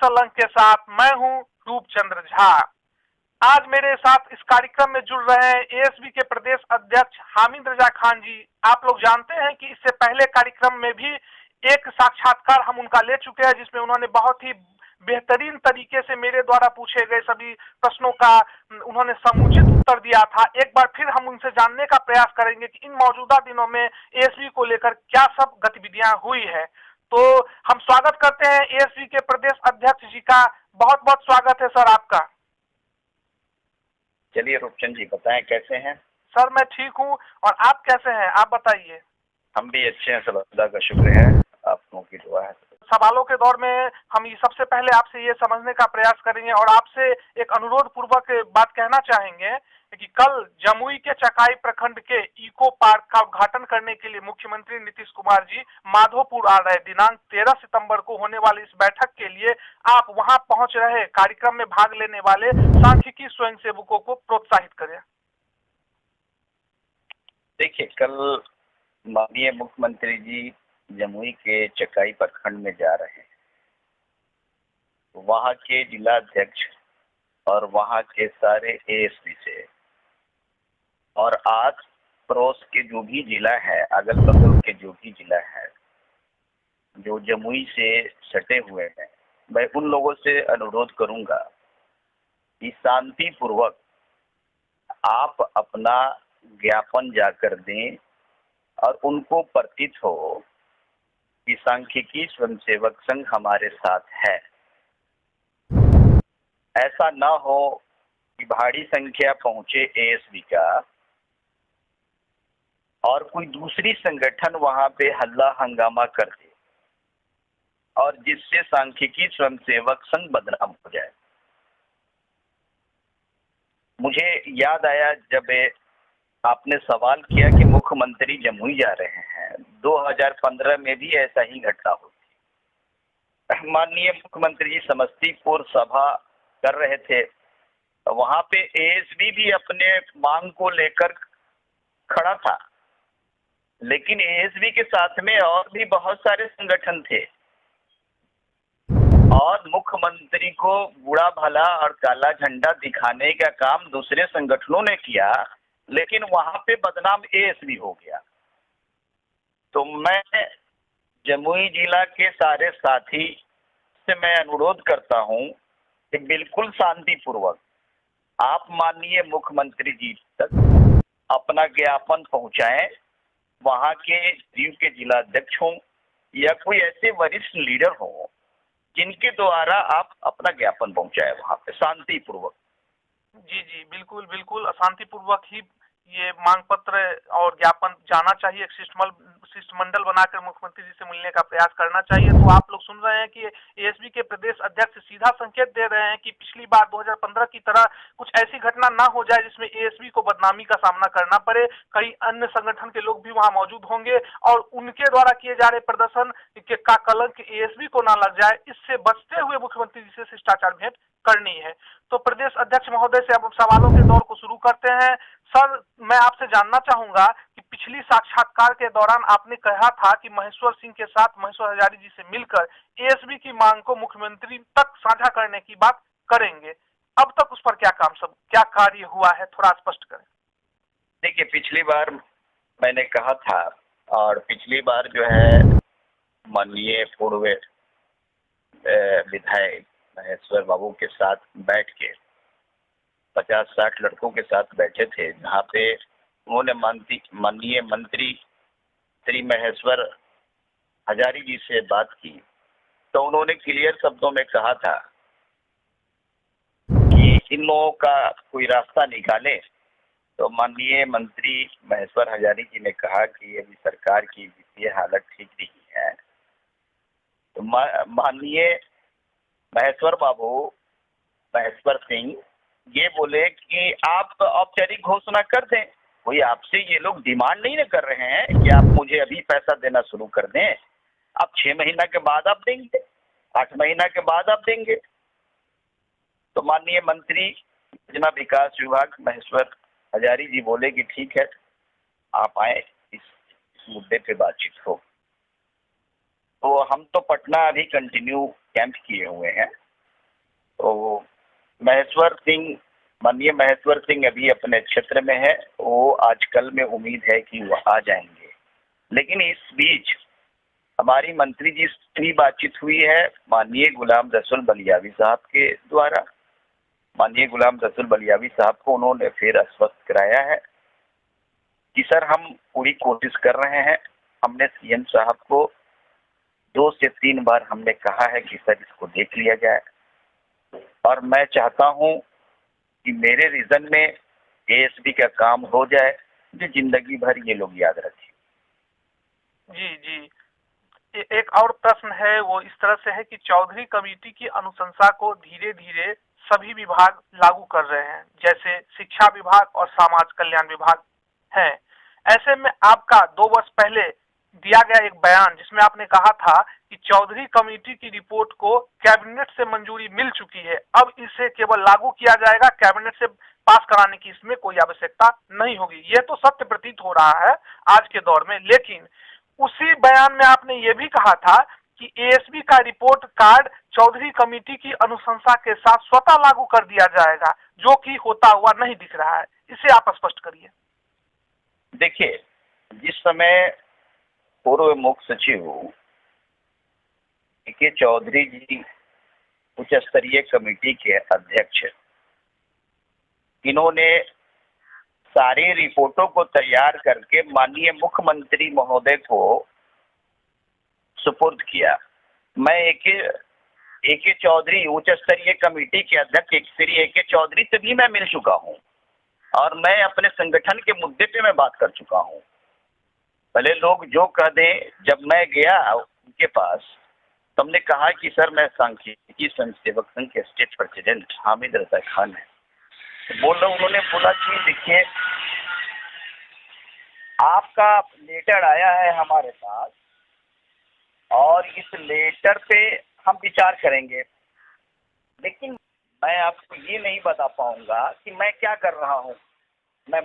सलंग के साथ मैं हूं रूपचंद्र झा। आज मेरे साथ इस कार्यक्रम में जुड़ रहे हैं एएसबी के प्रदेश अध्यक्ष हामिद रजा खान जी। आप लोग जानते हैं कि इससे पहले कार्यक्रम में भी एक साक्षात्कार हम उनका ले चुके हैं, जिसमें उन्होंने बहुत ही बेहतरीन तरीके से मेरे द्वारा पूछे गए सभी प्रश्नों का उन्होंने समुचित उत्तर दिया था। एक बार फिर हम उनसे जानने का प्रयास करेंगे कि इन मौजूदा दिनों में एएसबी को लेकर क्या सब गतिविधियां हुई है। तो हम स्वागत करते हैं एएसबी के प्रदेश अध्यक्ष जी का। बहुत बहुत स्वागत है सर आपका। चलिए रूपचंद जी बताएं कैसे हैं। सर मैं ठीक हूँ, और आप कैसे हैं, आप बताइए। हम भी अच्छे हैं, सब अल्लाह का शुक्र है, आप लोगों की दुआ है। सवालों के दौर में हम सबसे पहले आपसे ये समझने का प्रयास करेंगे और आपसे एक अनुरोध पूर्वक बात कहना चाहेंगे कि कल जमुई के चकाई प्रखंड के इको पार्क का उद्घाटन करने के लिए मुख्यमंत्री नीतीश कुमार जी माधोपुर आ रहे। दिनांक 13 सितंबर को होने वाली इस बैठक के लिए आप वहां पहुंच रहे। कार्यक्रम में भाग लेने वाले सांख्यिकी स्वयंसेवकों को प्रोत्साहित करें। देखिए, कल माननीय मुख्यमंत्री जी जमुई के चकाई प्रखंड में जा रहे हैं। वहां के जिला अध्यक्ष और वहां के सारे एएसपी से और आस पड़ोस के जो भी जिला है, अगल बगल के जो भी जिला है जो जमुई से सटे हुए हैं, मैं उन लोगों से अनुरोध करूंगा कि शांतिपूर्वक आप अपना ज्ञापन जाकर दें और उनको प्रतीत हो कि सांख्यिकी स्वयंसेवक संघ हमारे साथ है। ऐसा ना हो कि भारी संख्या पहुंचे एएसबी का और कोई दूसरी संगठन वहां पे हल्ला हंगामा कर दे और जिससे सांख्यिकी स्वयंसेवक संघ बदनाम हो जाए। मुझे याद आया जब आपने सवाल किया कि मुख्यमंत्री जमुई जा रहे हैं, 2015 में भी ऐसा ही घटना हुई। माननीय मुख्यमंत्री जी समस्तीपुर सभा कर रहे थे, वहां पे एएसबी भी अपने मांग को लेकर खड़ा था, लेकिन एएसबी के साथ में और भी बहुत सारे संगठन थे और मुख्यमंत्री को बुरा भला और काला झंडा दिखाने का काम दूसरे संगठनों ने किया, लेकिन वहां पे बदनाम एएसबी हो गया। तो मैं जमुई जिला के सारे साथी से मैं अनुरोध करता हूं कि बिल्कुल शांतिपूर्वक आप माननीय मुख्यमंत्री जी तक अपना ज्ञापन पहुंचाएं। वहां के जीव के जिला अध्यक्ष हों या कोई ऐसे वरिष्ठ लीडर हों जिनके द्वारा आप अपना ज्ञापन पहुंचाएं वहां पे शांतिपूर्वक। जी जी बिल्कुल बिल्कुल, शांतिपूर्वक ही ये मांग पत्र और ज्ञापन जाना चाहिए। एक शिष्टमंडल बनाकर मुख्यमंत्री जी से मिलने का प्रयास करना चाहिए। तो आप लोग सुन रहे हैं कि एएसबी के प्रदेश अध्यक्ष सीधा संकेत दे रहे हैं कि पिछली बार 2015 की तरह कुछ ऐसी घटना ना हो जाए जिसमें एएसबी को बदनामी का सामना करना पड़े। कई अन्य संगठन के लोग भी वहां मौजूद होंगे और उनके द्वारा किए जा रहे प्रदर्शन का कलंक एएसबी को ना लग जाए, इससे बचते हुए मुख्यमंत्री जी से शिष्टाचार भेंट करनी है। तो प्रदेश अध्यक्ष महोदय से अब सवालों के दौर को शुरू करते हैं। सर, मैं आपसे जानना चाहूंगा कि पिछली साक्षात्कार के दौरान आपने कहा था कि महेश्वर सिंह के साथ महेश्वर हजारी जी से मिलकर एएसबी की मांग को मुख्यमंत्री तक साझा करने की बात करेंगे। अब तक उस पर क्या कार्य हुआ है, थोड़ा स्पष्ट करें। देखिए, पिछली बार मैंने कहा था और पिछली बार जो है माननीय पूर्व विधायक महेश्वर बाबू के साथ बैठ के 50-60 लड़कों के साथ बैठे थे, जहाँ पे उन्होंने माननीय मंत्री श्री महेश्वर हजारी जी से बात की। तो उन्होंने क्लियर शब्दों में कहा था कि इन लोगों का कोई रास्ता निकाले। तो माननीय मंत्री महेश्वर हजारी जी ने कहा कि अभी सरकार की वित्तीय हालत ठीक नहीं है। तो माननीय महेश्वर बाबू महेश्वर सिंह ये बोले कि आप औपचारिक घोषणा कर दें। कोई आपसे ये लोग डिमांड नहीं ना कर रहे हैं कि आप मुझे अभी पैसा देना शुरू कर दें, आप 6 महीना के बाद आप देंगे, 8 महीना के बाद आप देंगे। तो माननीय मंत्री योजना विकास विभाग महेश्वर हजारी जी बोले कि ठीक है, आप आए, इस मुद्दे पे बातचीत हो। तो हम तो पटना अभी कंटिन्यू कैंप किए हुए हैं तो महेश्वर सिंह, माननीय महेश्वर सिंह अभी अपने क्षेत्र में है, वो आजकल में उम्मीद है कि वो आ जाएंगे। लेकिन इस बीच हमारी मंत्री जी से भी बातचीत हुई है माननीय गुलाम रसूल बलियावी साहब के द्वारा। माननीय गुलाम रसूल बलियावी साहब को उन्होंने फिर आश्वस्त कराया है कि सर हम पूरी कोशिश कर रहे हैं। हमने सीएम साहब को 2 से 3 बार हमने कहा है कि सर इसको देख लिया जाए, और मैं चाहता हूं कि मेरे रीजन में एएसपी का काम हो जाए जो जिंदगी भर ये लोग याद रखें। जी जी, एक और प्रश्न है, वो इस तरह से है कि चौधरी कमेटी की अनुशंसा को धीरे धीरे सभी विभाग लागू कर रहे हैं, जैसे शिक्षा विभाग और समाज कल्याण विभाग है। ऐसे में आपका 2 वर्ष पहले दिया गया एक बयान जिसमें आपने कहा था कि चौधरी कमेटी की रिपोर्ट को कैबिनेट से मंजूरी मिल चुकी है, अब इसे केवल लागू किया जाएगा, कैबिनेट से पास कराने की इसमें कोई आवश्यकता नहीं होगी। ये तो सत्य प्रतीत हो रहा है आज के दौर में, लेकिन उसी बयान में आपने ये भी कहा था कि एएसपी का रिपोर्ट कार्ड चौधरी कमेटी की अनुशंसा के साथ स्वतः लागू कर दिया जाएगा, जो कि होता हुआ नहीं दिख रहा है। इसे आप स्पष्ट करिए। देखिए, जिस समय पूर्व मुख्य सचिव के चौधरी जी उच्च स्तरीय कमेटी के अध्यक्ष, इन्होंने सारी रिपोर्टों को तैयार करके माननीय मुख्यमंत्री महोदय को सुपुर्द किया। मैं ए के चौधरी उच्च स्तरीय कमेटी के अध्यक्ष श्री ए के चौधरी से भी मैं मिल चुका हूं, और मैं अपने संगठन के मुद्दे पे मैं बात कर चुका हूं। भले लोग जो कह दें, जब मैं गया उनके पास तो हमने कहा कि सर मैं सांख्यिकी स्वयंसेवक संघ के स्टेट प्रेसिडेंट हामिद रजा खान है। उन्होंने बोला कि देखिए आपका लेटर आया है हमारे पास, और इस लेटर पे हम विचार करेंगे, लेकिन मैं आपको ये नहीं बता पाऊंगा कि मैं क्या कर रहा हूँ। मैं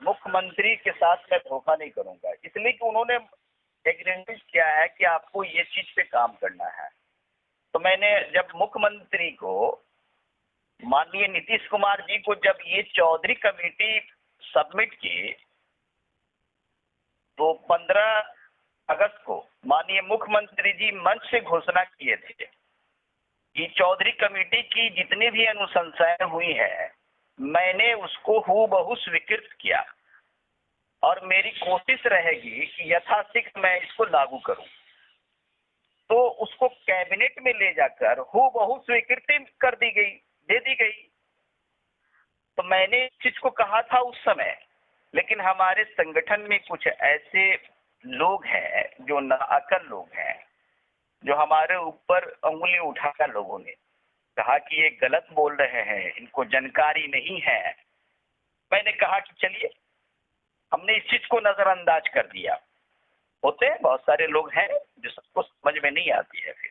मुख्यमंत्री के साथ मैं धोखा नहीं करूंगा, इसलिए कि उन्होंने एग्रीमेंट किया है कि आपको ये चीज पे काम करना है। तो मैंने जब मुख्यमंत्री को, माननीय नीतीश कुमार जी को जब ये चौधरी कमेटी सबमिट की, तो 15 अगस्त को माननीय मुख्यमंत्री जी मंच से घोषणा किए थे कि चौधरी कमेटी की जितनी भी अनुशंसाएं हुई हैं, मैंने उसको हूबहू स्वीकृत किया, और मेरी कोशिश रहेगी कि यथाशीघ्र मैं इसको लागू करूं। तो उसको कैबिनेट में ले जाकर हूबहू स्वीकृति कर दी गई, दे दी गई। तो मैंने इस चीज को कहा था उस समय, लेकिन हमारे संगठन में कुछ ऐसे लोग हैं जो नाअकल लोग हैं, जो हमारे ऊपर उंगली उठाकर लोगों ने कहा कि ये गलत बोल रहे हैं, इनको जानकारी नहीं है। मैंने कहा कि चलिए, हमने इस चीज को नजरअंदाज कर दिया। होते हैं बहुत सारे लोग हैं जो सबको समझ में नहीं आती है फिर,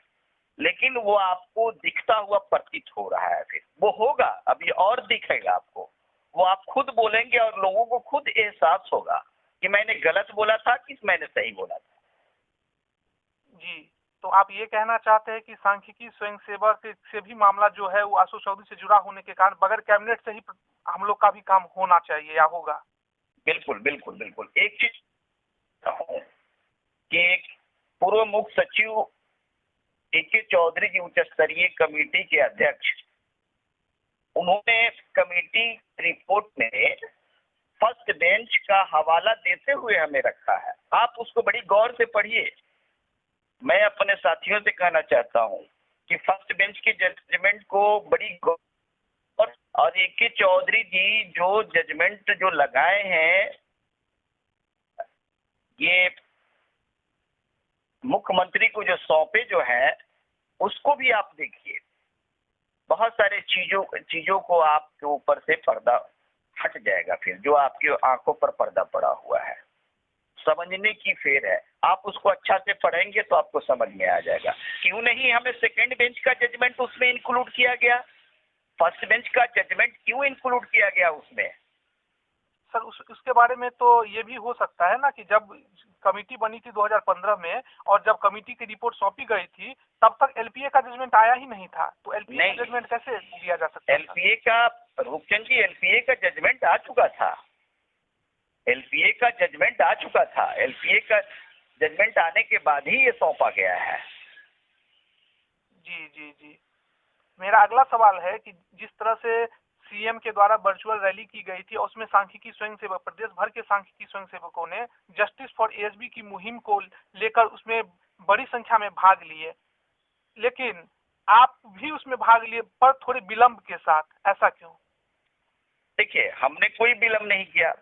लेकिन वो आपको दिखता हुआ प्रतीत हो रहा है, फिर वो होगा, अभी और दिखेगा आपको, वो आप खुद बोलेंगे और लोगों को खुद एहसास होगा कि मैंने गलत बोला था कि मैंने सही बोला था। जी, तो आप ये कहना चाहते हैं कि सांख्यिकी स्वयंसेवक से भी मामला जो है वो आशु चौधरी से जुड़ा होने के कारण बगैर कैबिनेट से ही हम लोग का भी काम होना चाहिए या होगा? बिल्कुल बिल्कुल बिल्कुल। एक चीज कि एक पूर्व मुख्य सचिव ए.के. चौधरी जी उच्च स्तरीय कमेटी के अध्यक्ष, उन्होंने कमेटी रिपोर्ट में फर्स्ट बेंच का हवाला देते हुए हमें रखा है। आप उसको बड़ी गौर से पढ़िए। मैं अपने साथियों से कहना चाहता हूं कि फर्स्ट बेंच के जजमेंट को बड़ी गौर, और ए.के. चौधरी जी जो जजमेंट जो लगाए हैं, ये मुख्यमंत्री को जो सौंपे जो है, उसको भी आप देखिए। बहुत सारे चीजों को आपके ऊपर से पर्दा हट जाएगा, फिर जो आपकी आंखों पर पर्दा पड़ा हुआ है, समझने की फेर है। आप उसको अच्छा से पढ़ेंगे तो आपको समझ में आ जाएगा। क्यों नहीं हमें सेकंड बेंच का जजमेंट उसमें इंक्लूड किया गया, फर्स्ट बेंच का जजमेंट क्यों इंक्लूड किया गया उसमें? सर उसके बारे में तो ये भी हो सकता है ना कि जब कमेटी बनी थी 2015 में, और जब कमेटी की रिपोर्ट सौंपी गई थी तब तक एलपीए का जजमेंट आया ही नहीं था, तो एलपीए का जजमेंट कैसे दिया जा सकता है? एलपीए का, रूपचंद जी, एलपीए का जजमेंट आ चुका था। एलपीए का जजमेंट आ चुका था। एलपीए का जजमेंट आने के बाद ही ये सौंपा गया है। जी जी जी। मेरा अगला सवाल है कि जिस तरह से सीएम के द्वारा वर्चुअल रैली की गई थी, उसमें सांख्यिकी स्वयंसेवक, प्रदेश भर के सांख्यिकी स्वयंसेवकों ने जस्टिस फॉर एएसबी की मुहिम को लेकर उसमें बड़ी संख्या में भाग लिए, लेकिन आप भी उसमें भाग लिए पर थोड़े विलंब के साथ, ऐसा क्यों? देखिए, हमने कोई विलंब नहीं किया।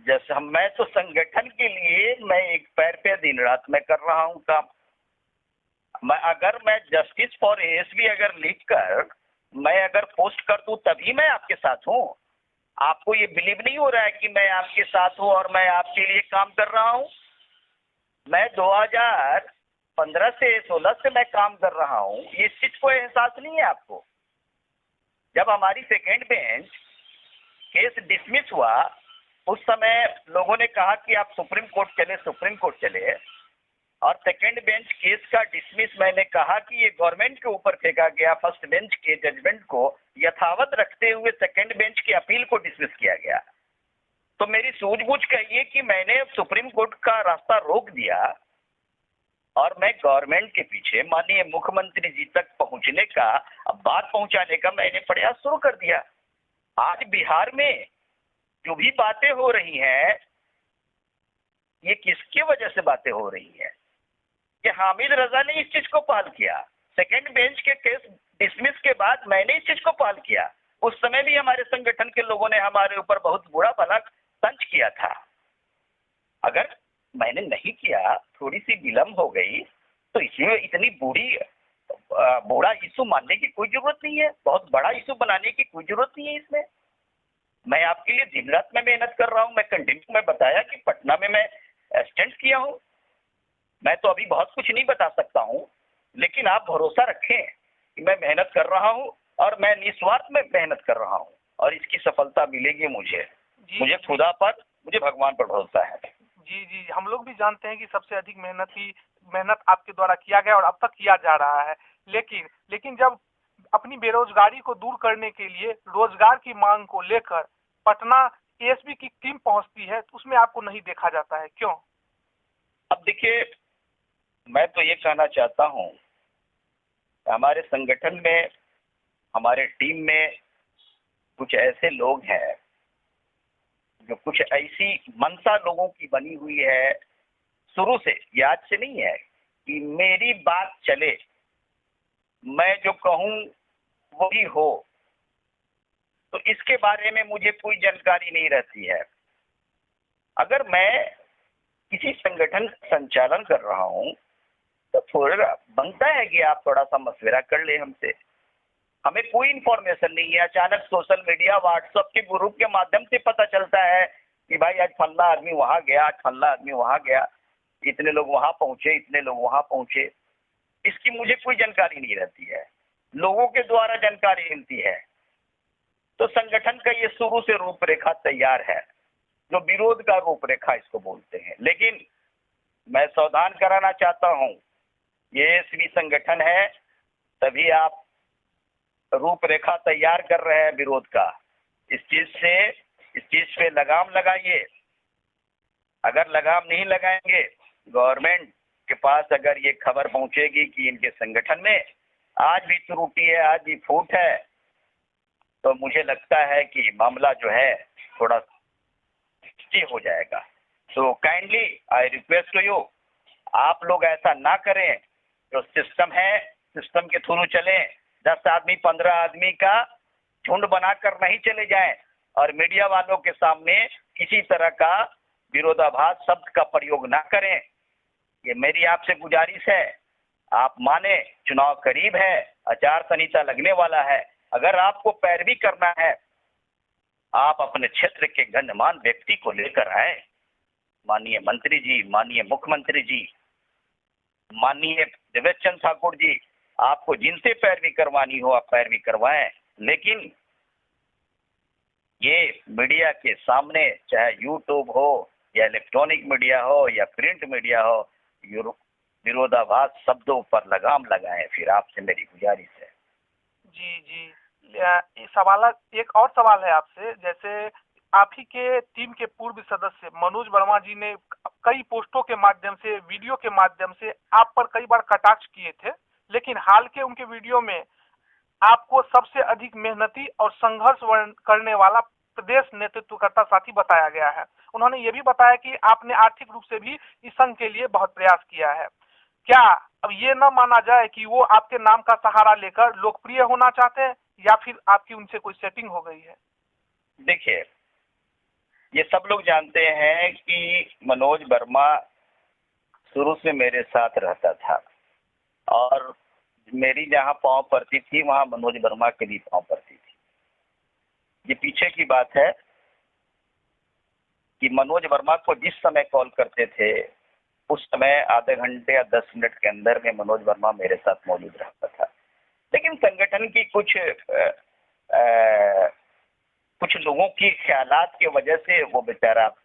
जैसे मैं तो संगठन के लिए मैं एक पैर पे दिन रात में कर रहा हूँ काम। अगर मैं जस्टिस फॉर एएसबी अगर लिखकर मैं अगर पोस्ट कर दूं तभी मैं आपके साथ हूँ। आपको ये बिलीव नहीं हो रहा है कि मैं आपके साथ हूँ और मैं आपके लिए काम कर रहा हूँ? मैं 2015 से 16 से मैं काम कर रहा हूँ। इस चीज को एहसास नहीं है आपको? जब हमारी सेकेंड बेंच केस डिसमिस हुआ, उस समय लोगों ने कहा कि आप सुप्रीम कोर्ट चले, सुप्रीम कोर्ट चले, और सेकेंड बेंच केस का डिसमिस मैंने कहा कि ये गवर्नमेंट के ऊपर फेंका गया। फर्स्ट बेंच के जजमेंट को यथावत रखते हुए सेकेंड बेंच की अपील को डिसमिस किया गया। तो मेरी सूझबूझ कहिए कि मैंने सुप्रीम कोर्ट का रास्ता रोक दिया और मैं गवर्नमेंट के पीछे माननीय मुख्यमंत्री जी तक पहुंचने का, बात पहुंचाने का मैंने प्रयास शुरू कर दिया। आज बिहार में जो भी बातें हो रही हैं, ये किसकी वजह से बातें हो रही हैं? कि हामिद रजा ने इस चीज को पहल किया। सेकेंड बेंच के केस डिसमिस के बाद मैंने इस चीज को पहल किया। उस समय भी हमारे संगठन के लोगों ने हमारे ऊपर बहुत बुरा भला तंज किया था। अगर मैंने नहीं किया, थोड़ी सी विलंब हो गई, तो इसमें इतनी बड़ा इशू मानने की कोई जरूरत नहीं है। बहुत बड़ा इशू बनाने की कोई जरूरत नहीं है इसमें। मैं आपके लिए दिन रात में मेहनत कर रहा हूं। मैं कंटिन्यू, मैं बताया कि पटना में मैं असिस्टेंट किया हूं। मैं तो अभी बहुत कुछ नहीं बता सकता हूं, लेकिन आप भरोसा रखें कि मैं मेहनत कर रहा हूं और मैं निस्वार्थ में मेहनत कर रहा हूं, और इसकी सफलता मिलेगी मुझे खुदा पर, मुझे भगवान पर भरोसा है। जी जी, हम लोग भी जानते हैं कि सबसे अधिक मेहनत आपके द्वारा किया गया और अब तक किया जा रहा है, लेकिन जब अपनी बेरोजगारी को दूर करने के लिए रोजगार की मांग को लेकर पटना एएसबी की टीम पहुंचती है, तो उसमें आपको नहीं देखा जाता है, क्यों? अब देखिए, मैं तो ये कहना चाहता हूं, हमारे संगठन में, हमारे टीम में कुछ ऐसे लोग हैं जो कुछ ऐसी मनसा लोगों की बनी हुई है शुरू से, ये आज से नहीं है, कि मेरी बात चले, मैं जो कहूं वही हो। तो इसके बारे में मुझे कोई जानकारी नहीं रहती है। अगर मैं किसी संगठन का संचालन कर रहा हूं तो थोड़ा बनता है कि आप थोड़ा सा मशवरा कर ले हमसे। हमें कोई इंफॉर्मेशन नहीं है, अचानक सोशल मीडिया, व्हाट्सएप के ग्रुप के माध्यम से पता चलता है कि भाई आज फल्ला आदमी वहां गया, आज फल्ला आदमी वहां गया, इतने लोग वहां पहुंचे, इतने लोग वहां पहुंचे। इसकी मुझे कोई जानकारी नहीं रहती है, लोगों के द्वारा जानकारी मिलती है। तो संगठन का ये शुरू से रूपरेखा तैयार है, जो विरोध का रूपरेखा इसको बोलते हैं। लेकिन मैं सावधान कराना चाहता हूं, ये एएसबी संगठन है, तभी आप रूपरेखा तैयार कर रहे हैं विरोध का। इस चीज पे लगाम लगाइए। अगर लगाम नहीं लगाएंगे, गवर्नमेंट के पास अगर ये खबर पहुंचेगी कि इनके संगठन में आज भी त्रुटि है, आज भी फूट है, तो मुझे लगता है कि मामला जो है थोड़ा हो जाएगा। तो kindly I request to you, आप लोग ऐसा ना करें। जो सिस्टम है, सिस्टम के थ्रू चलें। 10 आदमी 15 आदमी का झुंड बनाकर नहीं चले जाएं, और मीडिया वालों के सामने किसी तरह का विरोधाभास शब्द का प्रयोग ना करें। ये मेरी आपसे गुजारिश है। आप माने, चुनाव करीब है, आचार संहिता लगने वाला है। अगर आपको पैरवी करना है, आप अपने क्षेत्र के गण्यमान व्यक्ति को लेकर आए, माननीय मंत्री जी, माननीय मुख्यमंत्री जी, माननीय देवेश चंद्र ठाकुर जी, आपको जिनसे पैरवी करवानी हो आप पैरवी करवाएं। लेकिन ये मीडिया के सामने, चाहे यूट्यूब हो या इलेक्ट्रॉनिक मीडिया हो या प्रिंट मीडिया हो, विरोधाभास शब्दों पर लगाम लगाएं। फिर आपसे मेरी गुजारिश है। जी जी, एक और सवाल है आपसे। जैसे आप ही के टीम के पूर्व सदस्य मनोज वर्मा जी ने कई पोस्टों के माध्यम से, वीडियो के माध्यम से आप पर कई बार कटाक्ष किए थे, लेकिन हाल के उनके वीडियो में आपको सबसे अधिक मेहनती और संघर्ष करने वाला प्रदेश नेतृत्वकर्ता साथी बताया गया है। उन्होंने ये भी बताया कि आपने आर्थिक रूप से भी इस संघ के लिए बहुत प्रयास किया है। क्या अब ये न माना जाए कि वो आपके नाम का सहारा लेकर लोकप्रिय होना चाहते हैं, या फिर आपकी उनसे कोई सेटिंग हो गई है? देखिए, ये सब लोग जानते हैं कि मनोज वर्मा शुरू से मेरे साथ रहता था और मेरी जहां पांव पड़ती थी वहां मनोज वर्मा के भी पांव पड़ती थी। ये पीछे की बात है कि मनोज वर्मा को जिस समय कॉल करते थे उस समय आधे घंटे या 10 मिनट के अंदर में मनोज वर्मा मेरे साथ मौजूद रहता था। लेकिन संगठन की कुछ लोगों की ख्यालात की वजह से वो बेचारा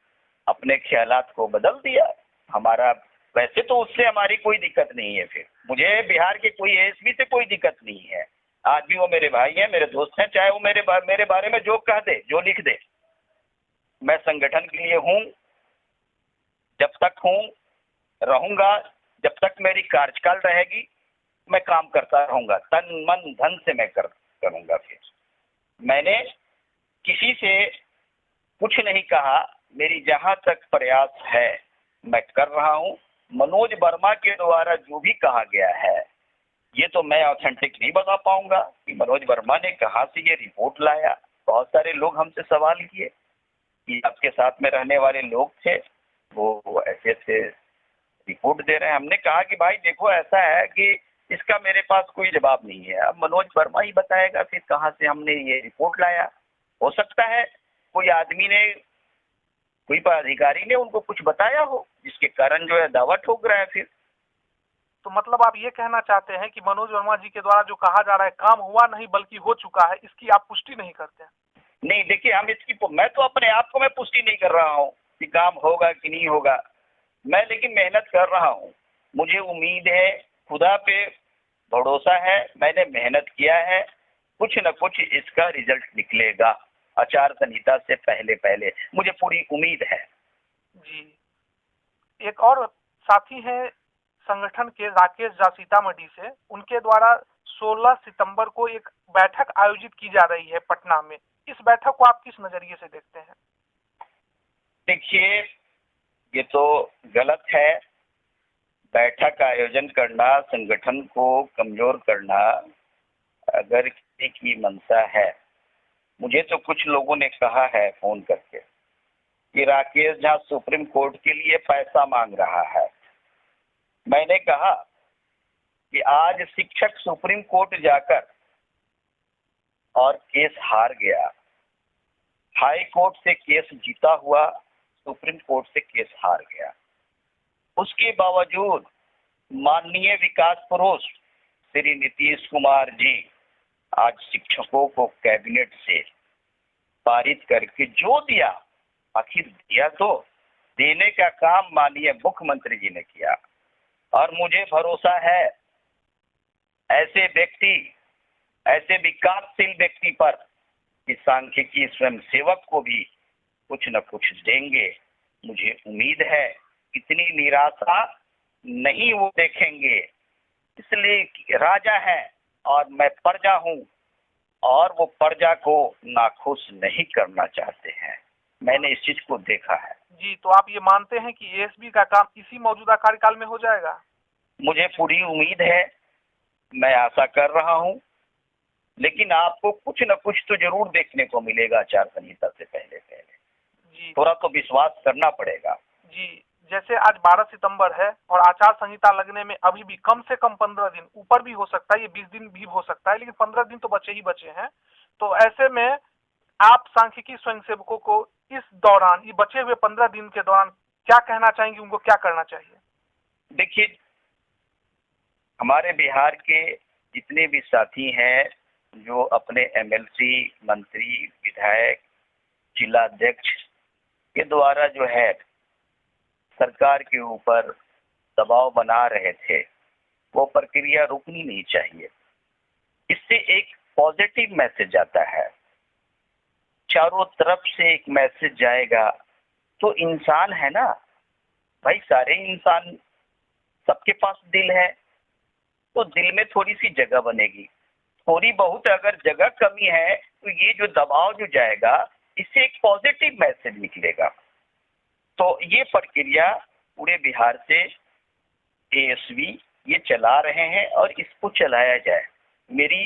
अपने ख्यालात को बदल दिया। हमारा वैसे तो उससे हमारी कोई दिक्कत नहीं है। फिर मुझे बिहार के कोई एएसपी से कोई दिक्कत नहीं है। आज भी वो मेरे भाई हैं, मेरे दोस्त हैं, चाहे वो मेरे बारे में जो कह दे, जो लिख दे। मैं संगठन के लिए हूँ, जब तक हूँ रहूंगा, जब तक मेरी कार्यकाल रहेगी मैं काम करता रहूंगा, तन मन धन से मैं करूंगा। फिर मैंने किसी से कुछ नहीं कहा, मेरी जहां तक प्रयास है मैं कर रहा हूं। मनोज वर्मा के द्वारा जो भी कहा गया है ये तो मैं ऑथेंटिक नहीं बता पाऊंगा कि मनोज वर्मा ने कहां से ये रिपोर्ट लाया। बहुत सारे लोग हमसे सवाल किए कि आपके साथ में रहने वाले लोग थे, वो ऐसे ऐसे रिपोर्ट दे रहे हैं। हमने कहा कि भाई देखो, ऐसा है कि इसका मेरे पास कोई जवाब नहीं है, अब मनोज वर्मा ही बताएगा फिर कहां से हमने ये रिपोर्ट लाया। हो सकता है कोई आदमी ने, कोई अधिकारी ने उनको कुछ बताया हो जिसके कारण जो है दावा ठोक रहा है। फिर तो मतलब आप ये कहना चाहते हैं कि मनोज वर्मा जी के द्वारा जो कहा जा रहा है काम हुआ नहीं बल्कि हो चुका है, इसकी आप पुष्टि नहीं करते हैं? नहीं, देखिए, मैं तो अपने आप को मैं पुष्टि नहीं कर रहा हूँ कि काम होगा कि नहीं होगा। मैं लेकिन मेहनत कर रहा हूँ, मुझे उम्मीद है, खुदा पे भरोसा है, मैंने मेहनत किया है, कुछ न कुछ इसका रिजल्ट निकलेगा आचार संहिता से पहले मुझे पूरी उम्मीद है। जी, एक और साथी हैं संगठन के राकेश झा सीतामढ़ी से, उनके द्वारा 16 सितंबर को एक बैठक आयोजित की जा रही है पटना में। इस बैठक को आप किस नजरिए से देखते हैं? देखिए, ये तो गलत है। बैठक का आयोजन करना, संगठन को कमजोर करना अगर किसी की मंशा है, मुझे तो कुछ लोगों ने कहा है फोन करके कि राकेश झा सुप्रीम कोर्ट के लिए पैसा मांग रहा है। मैंने कहा कि आज शिक्षक सुप्रीम कोर्ट जाकर और केस हार गया, हाई कोर्ट से केस जीता हुआ सुप्रीम कोर्ट से केस हार गया। उसके बावजूद माननीय विकास पुरुष श्री नीतीश कुमार जी आज शिक्षकों को कैबिनेट से पारित करके जो दिया, आखिर दिया तो देने का काम माननीय मुख्यमंत्री जी ने किया। और मुझे भरोसा है ऐसे व्यक्ति, ऐसे विकासशील व्यक्ति पर कि सांख्यिकी स्वयं सेवक को भी कुछ न कुछ देंगे। मुझे उम्मीद है इतनी निराशा नहीं वो देखेंगे, इसलिए राजा है और मैं प्रजा हूं और वो प्रजा को नाखुश नहीं करना चाहते हैं। मैंने इस चीज को देखा है। जी, तो आप ये मानते हैं कि एएसपी का काम इसी मौजूदा कार्यकाल में हो जाएगा? मुझे पूरी उम्मीद है, मैं आशा कर रहा हूं, लेकिन आपको कुछ न कुछ तो जरूर देखने को मिलेगा आचार संहिता से पहले। जी, थोड़ा तो विश्वास करना पड़ेगा। जी, जैसे आज 12 सितंबर है और आचार संहिता लगने में अभी भी कम से कम 15 दिन, ऊपर भी हो सकता है, ये 20 दिन भी हो सकता है, लेकिन 15 दिन तो बचे ही बचे हैं। तो ऐसे में आप सांख्यिकी स्वयंसेवकों को इस दौरान, ये बचे हुए 15 दिन के दौरान क्या कहना चाहेंगे, उनको क्या करना चाहिए? देखिए, हमारे बिहार के जितने भी साथी हैं जो अपने एमएलसी, मंत्री, विधायक, जिलाध्यक्ष के द्वारा जो है सरकार के ऊपर दबाव बना रहे थे, वो प्रक्रिया रुकनी नहीं चाहिए। इससे एक पॉजिटिव मैसेज आता है, चारों तरफ से एक मैसेज जाएगा। तो इंसान है ना भाई, सारे इंसान, सबके पास दिल है, तो दिल में थोड़ी सी जगह बनेगी। थोड़ी बहुत अगर जगह कमी है तो ये जो दबाव जो जाएगा, इससे एक पॉजिटिव मैसेज निकलेगा। तो ये प्रक्रिया पूरे बिहार से एएसपी ये चला रहे हैं और इसको चलाया जाए। मेरी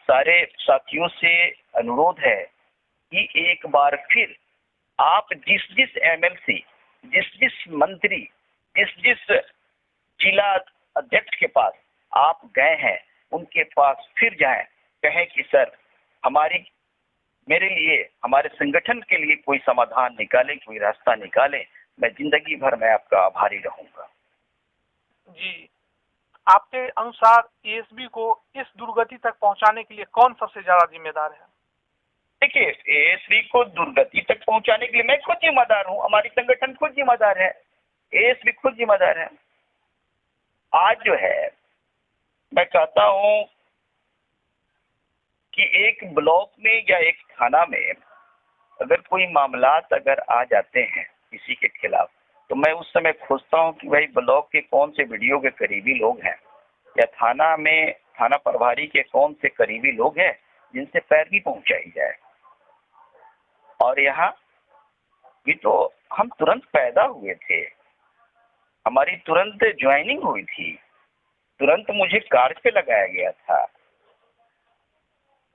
सारे साथियों से अनुरोध है कि एक बार फिर आप जिस जिस एमएलसी, जिस जिस मंत्री, जिस जिस जिला अध्यक्ष के पास आप गए हैं, उनके पास फिर जाएं, कहें कि सर मेरे लिए, हमारे संगठन के लिए कोई समाधान निकाले, कोई रास्ता निकाले। मैं जिंदगी भर मैं आपका आभारी रहूंगा। जी, आपके अनुसार एएसबी को इस दुर्गति तक पहुंचाने के लिए कौन सबसे ज्यादा जिम्मेदार है? देखिए, एएसबी को दुर्गति तक पहुंचाने के लिए मैं खुद जिम्मेदार हूं, हमारी संगठन खुद जिम्मेदार है, एएसबी खुद जिम्मेदार है। आज जो है, मैं कहता हूं कि एक ब्लॉक में या एक थाना में अगर कोई मामलात अगर आ जाते हैं किसी के खिलाफ, तो मैं उस समय खोजता हूं कि भाई ब्लॉक के कौन से वीडियो के करीबी लोग हैं, या थाना में थाना प्रभारी के कौन से करीबी लोग हैं जिनसे पैरवी पहुंचाई जाए। और यहाँ भी तो हम तुरंत पैदा हुए थे, हमारी तुरंत ज्वाइनिंग हुई थी, तुरंत मुझे कार्य पे लगाया गया था।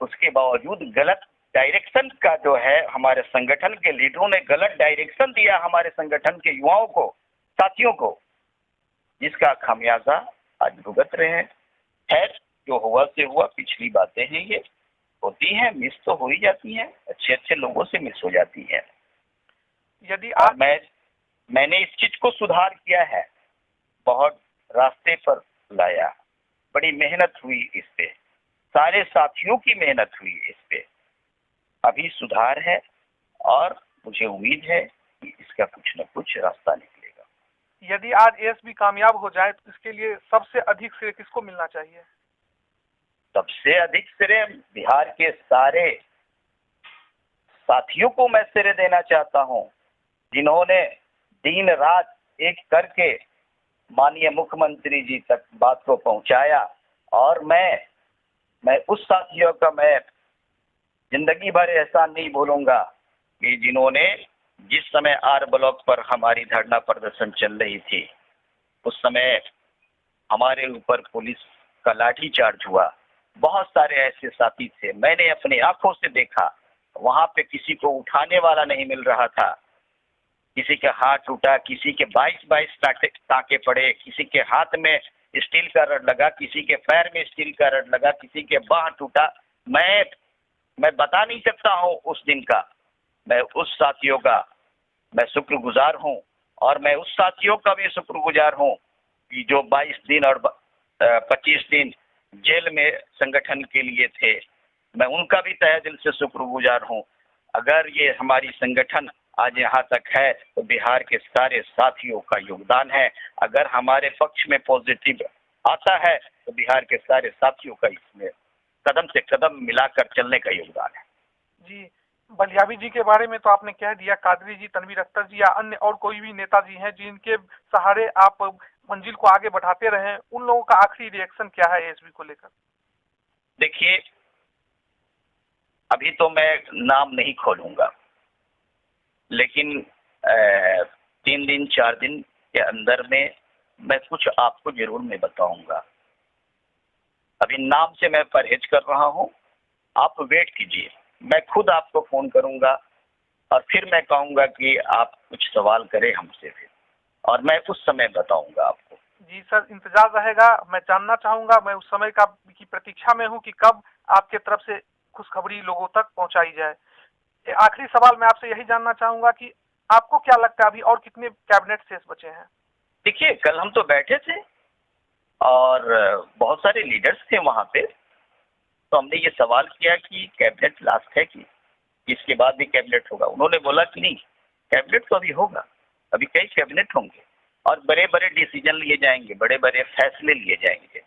उसके बावजूद गलत डायरेक्शन का जो है, हमारे संगठन के लीडरों ने गलत डायरेक्शन दिया हमारे संगठन के युवाओं को, साथियों को, जिसका खामियाजा आज भुगत रहे हैं। खैर, जो हुआ से हुआ, पिछली बातें हैं, ये होती हैं, मिस तो हो ही जाती हैं, अच्छे अच्छे लोगों से मिस हो जाती है। यदि और मैंने इस चीज को सुधार किया है, बहुत रास्ते पर लाया, बड़ी मेहनत हुई इस पे, सारे साथियों की मेहनत हुई इस पे। अभी सुधार है और मुझे उम्मीद है कि इसका कुछ न कुछ रास्ता निकलेगा। यदि आज एएसबी कामयाब हो जाए तो इसके लिए सबसे अधिक श्रेय किसको मिलना चाहिए? सबसे अधिक श्रेय बिहार के सारे साथियों को मैं श्रेय देना चाहता हूं, जिन्होंने दिन रात एक करके माननीय मुख्यमंत्री जी तक बात को पहुंचाया। और मैं उस साथियों का मैं जिंदगी भर एहसान नहीं भूलूंगा कि जिन्होंने, जिस समय आर ब्लॉक पर हमारी धरना प्रदर्शन चल रही थी, उस समय हमारे ऊपर पुलिस का लाठीचार्ज हुआ। बहुत सारे ऐसे साथी थे, मैंने अपनी आंखों से देखा, वहां पे किसी को उठाने वाला नहीं मिल रहा था, किसी के हाथ टूटा, किसी के 22 टाँके पड़े, किसी के हाथ में स्टील का रड लगा, किसी के पैर में स्टील का रड लगा, किसी के बाह टूटा। मैं बता नहीं सकता हूँ उस दिन का। मैं उस साथियों का मैं शुक्रगुजार हूँ, और मैं उस साथियों का भी शुक्रगुजार हूँ कि जो 22 दिन और 25 दिन जेल में संगठन के लिए थे। मैं उनका भी तहे दिल से शुक्रगुजार हूँ। अगर ये हमारी संगठन आज यहाँ तक है तो बिहार के सारे साथियों का योगदान है। अगर हमारे पक्ष में पॉजिटिव आता है तो बिहार के सारे साथियों का इसमें कदम से कदम मिलाकर चलने का योगदान है। जी, बलियावी जी के बारे में तो आपने कह दिया, कादरी जी, तनवीर अख्तर जी या अन्य और कोई भी नेताजी हैं जिनके सहारे आप मंजिल को आगे बढ़ाते रहे, उन लोगों का आखिरी रिएक्शन क्या है एएसबी को लेकर? देखिए, अभी तो मैं नाम नहीं खोलूंगा, लेकिन 3 दिन 4 दिन के अंदर में मैं कुछ आपको जरूर मैं बताऊंगा। अभी नाम से मैं परहेज कर रहा हूं, आप वेट कीजिए, मैं खुद आपको फोन करूंगा और फिर मैं कहूंगा कि आप कुछ सवाल करें हमसे फिर, और मैं उस समय बताऊंगा आपको। जी सर, इंतजार रहेगा। मैं जानना चाहूंगा, मैं उस समय की प्रतीक्षा में हूं कि कब आपके तरफ से खुशखबरी लोगों तक पहुंचाई जाए। आखिरी सवाल मैं आपसे यही जानना चाहूंगा कि आपको क्या लगता है अभी और कितने कैबिनेट शेष बचे हैं? देखिए, कल हम तो बैठे थे और बहुत सारे लीडर्स थे वहां पे, तो हमने ये सवाल किया कि कैबिनेट लास्ट है कि इसके बाद भी कैबिनेट होगा। उन्होंने बोला कि नहीं, कैबिनेट तो अभी होगा, अभी कई कैबिनेट होंगे। और बड़े बड़े डिसीजन लिए जाएंगे, बड़े बड़े फैसले लिए जाएंगे।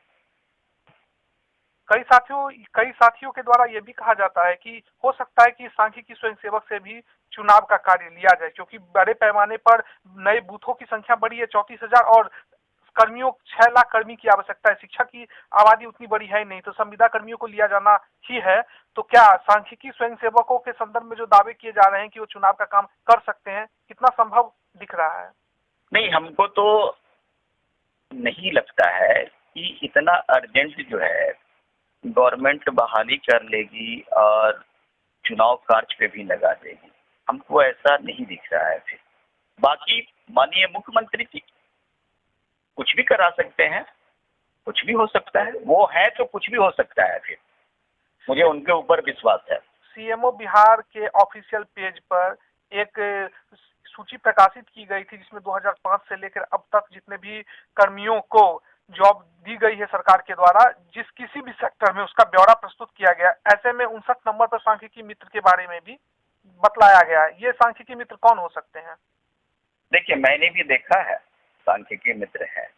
कई साथियों के द्वारा ये भी कहा जाता है कि हो सकता है कि सांख्यिकी स्वयंसेवक से भी चुनाव का कार्य लिया जाए, क्योंकि बड़े पैमाने पर नए बूथों की संख्या बढ़ी है 34,000 और कर्मियों 6 लाख कर्मी की आवश्यकता है। शिक्षा की आबादी उतनी बड़ी है नहीं, तो संविदा कर्मियों को लिया जाना ही है। तो क्या सांख्यिकी स्वयंसेवकों के संदर्भ में जो दावे किए जा रहे हैं कि वो चुनाव का काम कर सकते हैं, कितना संभव दिख रहा है? नहीं, हमको तो नहीं लगता है कि इतना अर्जेंट जो है गवर्नमेंट बहाली कर लेगी और चुनाव कार्य पे भी लगा देगी। हमको ऐसा नहीं दिख रहा है। फिर बाकी माननीय मुख्यमंत्री जी कुछ भी करा सकते हैं, कुछ भी हो सकता है, वो है तो कुछ भी हो सकता है। फिर मुझे उनके ऊपर विश्वास है। सीएमओ बिहार के ऑफिशियल पेज पर एक सूची प्रकाशित की गई थी जिसमें 2005 से लेकर अब तक जितने भी कर्मियों को जॉब दी गई है सरकार के द्वारा, जिस किसी भी सेक्टर में, उसका ब्यौरा प्रस्तुत किया गया। ऐसे में 59 नंबर पर सांख्यिकी मित्र के बारे में भी बतलाया गया है। ये सांख्यिकी मित्र कौन हो सकते हैं? देखिए, मैंने भी देखा है सांख्यिकी मित्र है।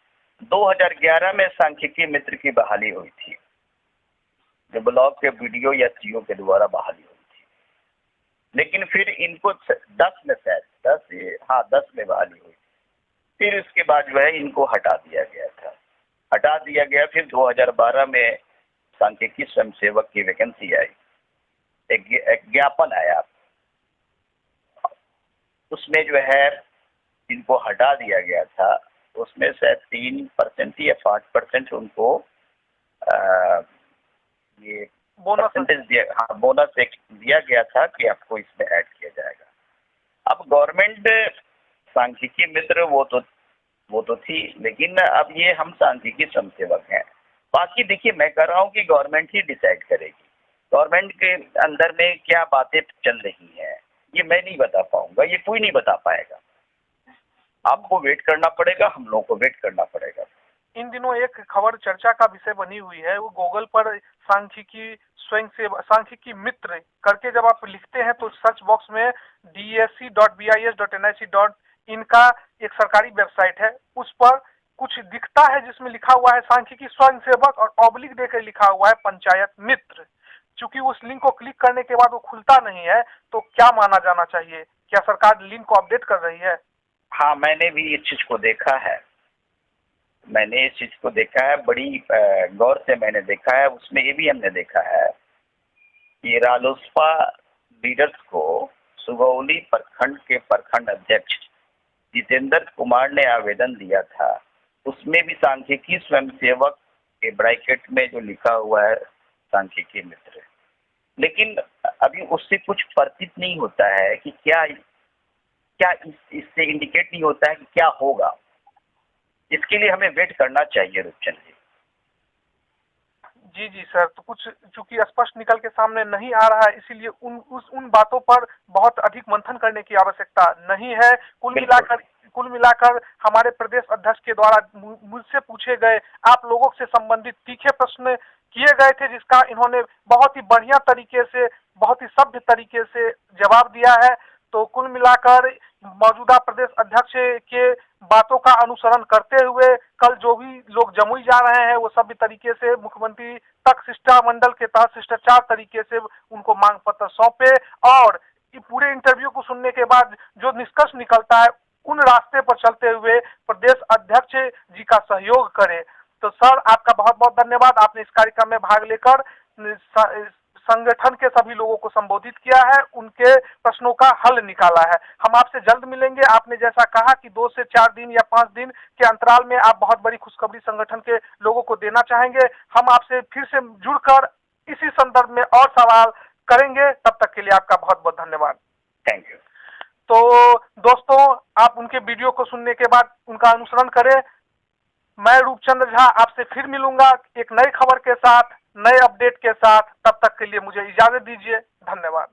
2011 में सांख्यिकी मित्र की बहाली हुई थी, जो ब्लॉक के बीडीओ या सीओ के द्वारा बहाली हुई थी। लेकिन फिर इनको 10 में शायद 10 में बहाली हुई। फिर उसके बाद जो है इनको हटा दिया गया। फिर 2012 में सांख्यिकी स्वयंसेवक की वैकेंसी आई, एक ज्ञापन आया, उसमें जो है इनको हटा दिया गया था। उसमें शायद 3% या 5% उनको ये बोनस एक दिया गया था कि आपको इसमें ऐड किया जाएगा। अब गवर्नमेंट सांख्यिकी मित्र वो तो थी, लेकिन अब ये हम सांख्यिकी स्वयंसेवक हैं। बाकी देखिए, मैं कह रहा हूँ कि गवर्नमेंट ही डिसाइड करेगी। गवर्नमेंट के अंदर में क्या बातें चल रही हैं ये मैं नहीं बता पाऊंगा, ये कोई नहीं बता पाएगा। आपको वेट करना पड़ेगा, हम लोगों को वेट करना पड़ेगा। इन दिनों एक खबर चर्चा का विषय बनी हुई है, वो गूगल पर सांख्यिकी मित्र करके जब आप लिखते हैं तो सर्च बॉक्स में dsc.bis.nic.in का एक सरकारी वेबसाइट है, उस पर कुछ दिखता है जिसमें लिखा हुआ है सांख्यिकी स्वयंसेवक और ऑब्लिक देकर लिखा हुआ है पंचायत मित्र। चूंकि उस लिंक को क्लिक करने के बाद वो खुलता नहीं है, तो क्या माना जाना चाहिए? क्या सरकार लिंक को अपडेट कर रही है? हाँ, मैंने भी इस चीज को देखा है। बड़ी गौर से मैंने देखा है। उसमें ये भी हमने देखा है कि रालोसपा लीडर्स को सुगौली प्रखंड के प्रखंड अध्यक्ष जितेंद्र कुमार ने आवेदन दिया था। उसमें भी सांख्यिकी स्वयंसेवक के ब्रैकेट में जो लिखा हुआ है सांख्यिकी मित्र, लेकिन अभी उससे कुछ प्रतीत नहीं होता है कि क्या इससे इंडिकेट नहीं होता है कि क्या होगा। इसके लिए हमें वेट करना चाहिए रूपचंद जी। जी सर, तो कुछ चूंकि स्पष्ट निकल के सामने नहीं आ रहा है, इसीलिए उन बातों पर बहुत अधिक मंथन करने की आवश्यकता नहीं है। कुल मिलाकर हमारे प्रदेश अध्यक्ष के द्वारा मुझसे पूछे गए आप लोगों से संबंधित तीखे प्रश्न किए गए थे, जिसका इन्होंने बहुत ही बढ़िया तरीके से, बहुत ही सभ्य तरीके से जवाब दिया है। तो कुल मिलाकर मौजूदा प्रदेश अध्यक्ष के बातों का अनुसरण करते हुए कल जो भी लोग जमुई जा रहे हैं वो सभ्य तरीके से मुख्यमंत्री तक शिष्टमंडल के तहत शिष्टाचार तरीके से उनको मांग पत्र सौंपे और पूरे इंटरव्यू को सुनने के बाद जो निष्कर्ष निकलता है उन रास्ते पर चलते हुए प्रदेश अध्यक्ष जी का सहयोग करें। तो सर, आपका बहुत बहुत धन्यवाद। आपने इस कार्यक्रम में भाग लेकर संगठन के सभी लोगों को संबोधित किया है, उनके प्रश्नों का हल निकाला है। हम आपसे जल्द मिलेंगे। आपने जैसा कहा कि 2 से 4 दिन या 5 दिन के अंतराल में आप बहुत बड़ी खुशखबरी संगठन के लोगों को देना चाहेंगे। हम आपसे फिर से जुड़कर इसी संदर्भ में और सवाल करेंगे। तब तक के लिए आपका बहुत बहुत धन्यवाद। Thank you. तो दोस्तों, आप उनके वीडियो को सुनने के बाद उनका अनुसरण करें। मैं रूपचंद झा आपसे फिर मिलूंगा एक नई खबर के साथ, नए अपडेट के साथ। तब तक के लिए मुझे इजाजत दीजिए। धन्यवाद।